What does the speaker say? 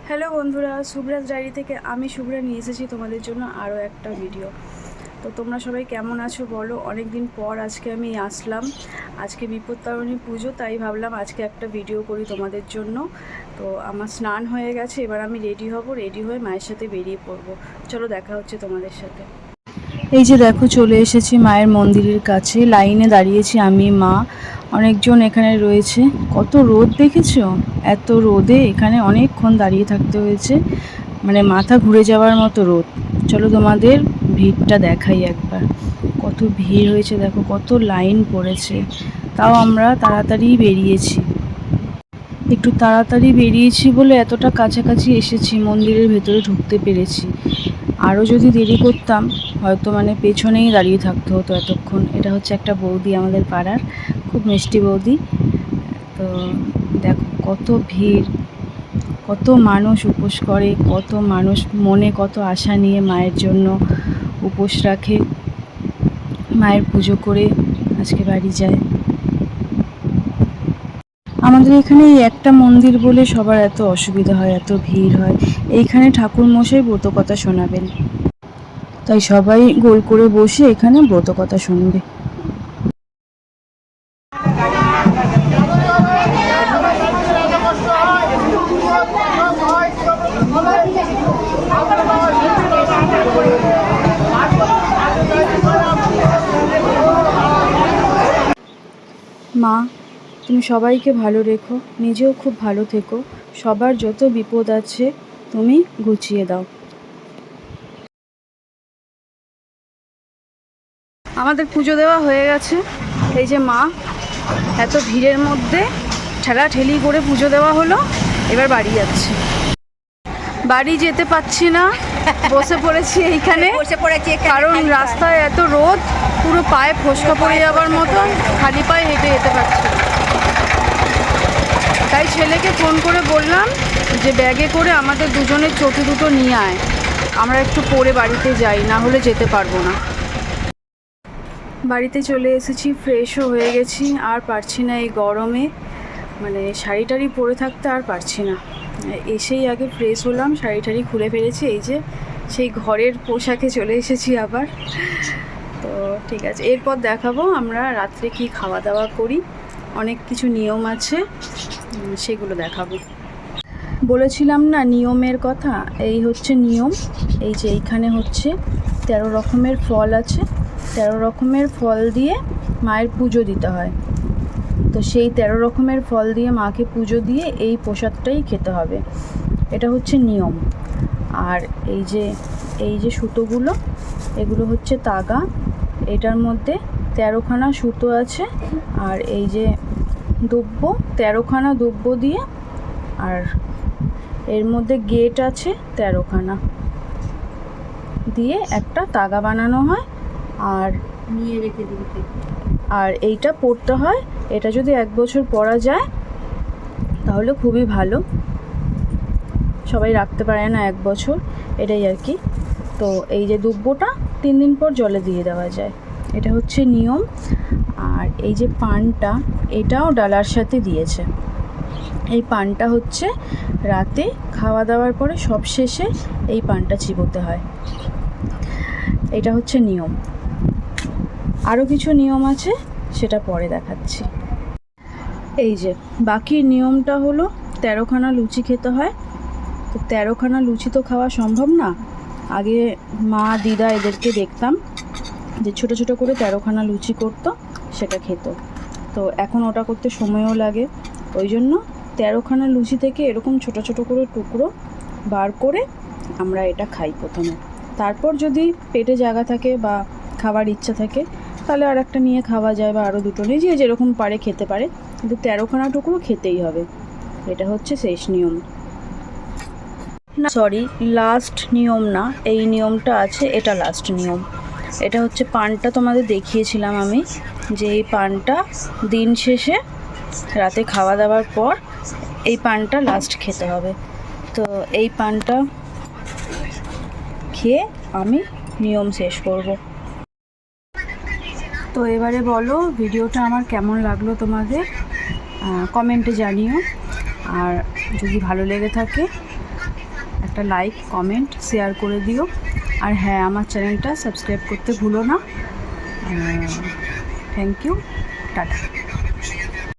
Hello বন্ধুরা, শুভ্রাজ diary থেকে আমি শুভ্রা নিয়ে এসেছি তোমাদের জন্য আরও একটা ভিডিও। তো তোমরা সবাই কেমন আছো বলো। অনেক দিন পর আজকে আমি আসলাম। আজকে বিপত্তারিণী পুজো, তাই ভাবলাম আজকে একটা ভিডিও করি তোমাদের জন্য। তো আমার স্নান হয়ে গেছে, এবার আমি রেডি হব, রেডি হয়ে মায়ের সাথে বেরিয়ে পড়বো। চলো দেখা হচ্ছে তোমাদের সাথে। এই যে দেখো, চলে এসেছি মায়ের মন্দিরের কাছে। লাইনে দাঁড়িয়েছি আমি, মা, অনেকজন এখানে রয়েছে। কত রোদ দেখেছো? এত রোদে এখানে অনেকক্ষণ দাঁড়িয়ে থাকতে হয়েছে, মানে মাথা ঘুরে যাওয়ার মতো রোদ। চলো তোমাদের ভিড়টা দেখাই একবার। কত ভিড় হয়েছে দেখো, কত লাইন পড়েছে। তাও আমরা তাড়াতাড়ি বেরিয়েছি, একটু তাড়াতাড়ি বেরিয়েছি বলে এতটা কাছাকাছি এসেছি, মন্দিরের ভেতরে ঢুকতে পেরেছি। আরও যদি দেরি করতাম হয়তো পেছনেই দাঁড়িয়ে থাকতে হতো এতক্ষণ। এটা হচ্ছে একটা বৌদি আমাদের পাড়ার, খুব মিষ্টি বৌদি। তো দেখো কত ভিড়, কত মানুষ উপোস করে, কত মানুষ মনে কত আশা নিয়ে মায়ের জন্য উপোস রাখে, মায়ের পুজো করে আজকে বাড়ি যায়। আমাদের এখানে এই একটা মন্দির বলে সবার এত অসুবিধা হয়, এত ভিড় হয়। এইখানে ঠাকুরমশাই ব্রতকথা শোনাবেন, তাই সবাই গোল করে বসে এখানে ব্রতকথা শুনবে। মা, তুমি সবাইকে ভালো রেখো, নিজেও খুব ভালো থেকো। সবার যত বিপদ আছে তুমি ঘুচিয়ে দাও। আমাদের পুজো দেওয়া হয়ে গেছে। এই যে মা, এত ভিড়ের মধ্যে ঠেলাঠেলি করে পুজো দেওয়া হলো। এবার বাড়ি যাচ্ছি। বাড়ি যেতে পারছি না, বসে পড়েছি এইখানে, কারণ রাস্তায় এত রোদ, পুরো পায়ে ফোসকা পড়ে যাবার মতো, খালি পায়ে হেঁটে যেতে পারছি। তাই ছেলেকে ফোন করে বললাম যে ব্যাগে করে আমাদের দুজনের চটি দুটো নিয়ে আয়, আমরা একটু পরে বাড়িতে যাই, না হলে যেতে পারবো না। বাড়িতে চলে এসেছি, ফ্রেশও হয়ে গেছি। আর পারছি না এই গরমে, শাড়ি টাড়ি পরে থাকতে আর পারছি না। এসেই আগে ফ্রেশ হলাম, শাড়ি টাড়ি খুলে ফেলেছি। এই যে সেই ঘরের পোশাকে চলে এসেছি আবার। তো ঠিক আছে, এরপর দেখাবো আমরা রাত্রে কি খাওয়া দাওয়া করি। অনেক কিছু নিয়ম আছে, সেগুলো দেখাবো। বলেছিলাম না নিয়মের কথা, এই হচ্ছে নিয়ম। এই যে এইখানে হচ্ছে 13 রকমের ফল আছে, 13 রকমের ফল দিয়ে মায়ের পুজো দিতে হয়। তো সেই 13 রকমের ফল দিয়ে মাকে পুজো দিয়ে এই প্রসাদটাই খেতে হবে, এটা হচ্ছে নিয়ম। আর এই যে সুতোগুলো, এগুলো হচ্ছে তাগা। এটার মধ্যে 13খানা সুতো আছে। আর এই যে দুব্য, 13খানা দুব্য দিয়ে, আর এর মধ্যে গেট আছে 13খানা দিয়ে একটা তাগা বানানো হয়। আর নিয়ে রেখে দিতে, আর এইটা পড়তে হয়। এটা যদি 1 বছর পরা যায় তাহলে খুবই ভালো। সবাই রাখতে পারে না 1 বছর, এটাই আর কি। তো এই যে দুব্যটা 3 দিন পর জলে দিয়ে দেওয়া যায়, এটা হচ্ছে নিয়ম। আর এই যে পানটা, এটাও ডালার সাথে দিয়েছে। এই পানটা হচ্ছে রাতে খাওয়া দাওয়ার পরে সব শেষে এই পানটা চিবোতে হয়, এটা হচ্ছে নিয়ম। আরও কিছু নিয়ম আছে, সেটা পরে দেখাচ্ছি। এই যে বাকি নিয়মটা হলো 13খানা লুচি খেতে হয়। তো 13খানা লুচি তো খাওয়া সম্ভব না। আগে মা, দিদা এদেরকে দেখতাম যে ছোট ছোট করে 13খানা লুচি করতো, সেটা খেত। তো এখন ওটা করতে সময়ও লাগে, ওই জন্য 13খানা লুচি থেকে এরকম ছোট ছোট করে টুকরো বার করে আমরা এটা খাই প্রথমে। তারপর যদি পেটে জায়গা থাকে বা খাবার ইচ্ছা থাকে তাহলে আর একটা নিয়ে খাওয়া যায়, বা আরও দুটো নিয়ে, যে যেরকম পারে খেতে পারে, কিন্তু 13খানা টুকরো খেতেই হবে। এটা হচ্ছে শেষ নিয়ম, না সরি, লাস্ট নিয়ম না, এই নিয়মটা আছে, এটা লাস্ট নিয়ম। এটা হচ্ছে পানটা তোমাদের দেখিয়েছিলাম আমি, যে এই পানটা দিন শেষে রাতে খাওয়া দাওয়ার পর এই পানটা লাস্ট খেতে হবে। তো এই পানটা খেয়ে আমি নিয়ম শেষ করব। তো এবারে বলো ভিডিওটা আমার কেমন লাগলো তোমাদের, কমেন্টে জানিও। আর যদি ভালো লেগে থাকে একটা লাইক, কমেন্ট, শেয়ার করে দিও। আর হ্যাঁ, আমার চ্যানেলটা সাবস্ক্রাইব করতে ভুলো না। Thank you, tata.